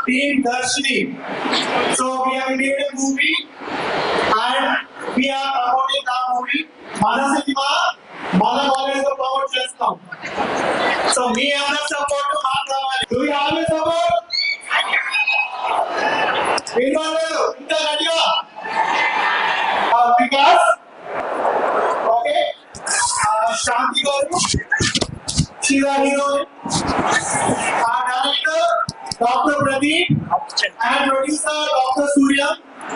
Team Darshini. So we have made a movie and we are promoting that movie. Mana cinema, Mana college को promote करता हूँ. So me अपना support to मारना वाले. Do you have a support? Involve करो. इतना लड़ियो. Vikas. Okay. Shanti Gauru. She's a heroine. Our director, Dr. Pradeep, and producer, Dr. Surya,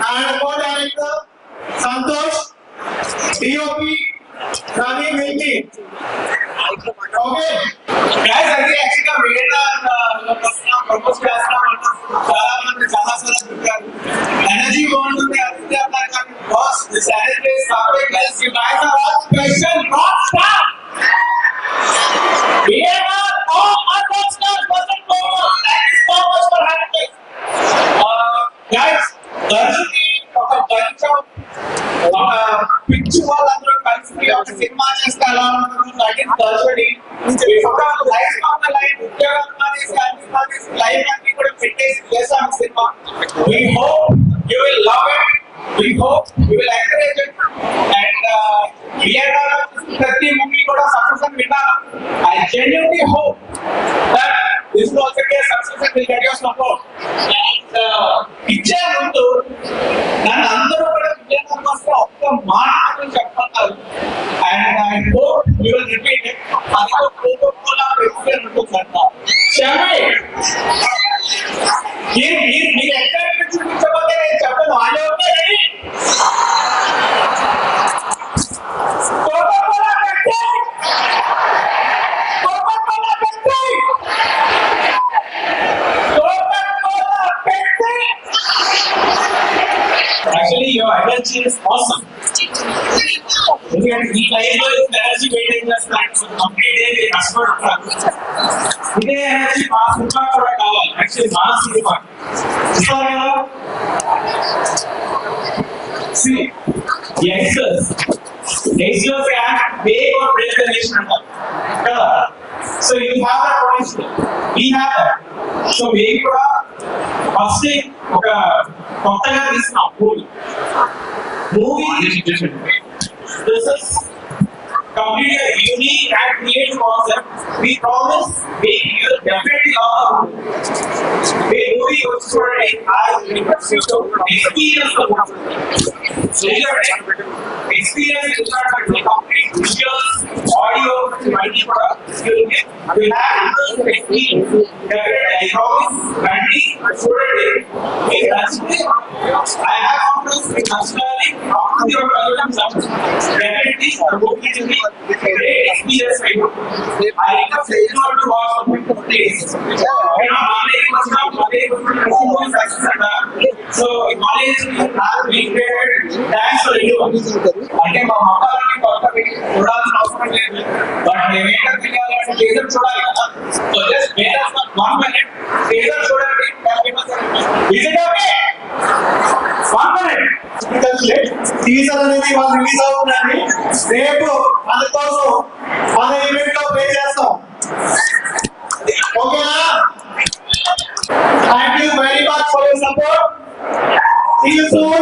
and co-director, Santosh, DOP, Rani Milti. Okay. Guys, I think actually the purpose energy going to the boss. This energy is started. You guys are all special rock star. We are all rock star person. Thank you so much for having us. Guys, Darshini of a bunch of picture వాళ్ళందరూ కలిసి ఒక cinema చేస్తే ఎలా ఉంటుందో that is Darshini. ఇప్పుడు life of the life ఉద్యోగం మానేసి life అన్ని కూడా పెట్టేసి చేసాం cinema. We hope you will love it. We hope you will encourage it. And we are ప్రతి మూవీ కూడా సక్సెస్ అని విన్నాను. I genuinely hope that this will also be a success and will get your support. And పిచ్చే ముందు నన్ను అందరూ కూడా విజయనగరం వస్తే ఒక్క మాట చెప్పన్నారు. And I hope you will repeat it. అది కోకోకోలా పెట్టుకుని ఉంటుందంట. క్షమే మీరు ఎక్కడ చూపించబోతే నేను చెప్పను. వాళ్ళే ఉంటారని Actually, your energy is awesome. Look at the life is energy waiting just like complete day with customer. Today energy mass super for a cover. Actually, mass super. See, youngsters act big or break the nation. So you have that potential. We have that. So we first ఒక కొత్తగా తీసిన movie this is completely unique and creative concept. We promise we will definitely love the movie story. I experience the movie. Experience is not complete visuals, audio, multi product. We have experience. Definitely, I promise. Randy, student, I have confidence in personally from your programs. Definitely, the movie will be a great experience for you. I recommend you to watch the movie please. So, knowledge has been created. Thanks for you. అంటే మా మొక్కలని కొత్తవి చూడాల్సిన అవసరం లేదు. But మేమేంటో తెలియాలంటే teaser చూడాలి కదా. So just where of 1 minute teaser చూడండి. Is it okay? 1 minute. Teaser అనేది వాళ్ళు రిలీజ్ అవుతుందండి. రేపు మన కోసం మన ఈవెంట్ లో ప్లే చేస్తాం. ఓకేనా? Thank you very much for your support. See you soon.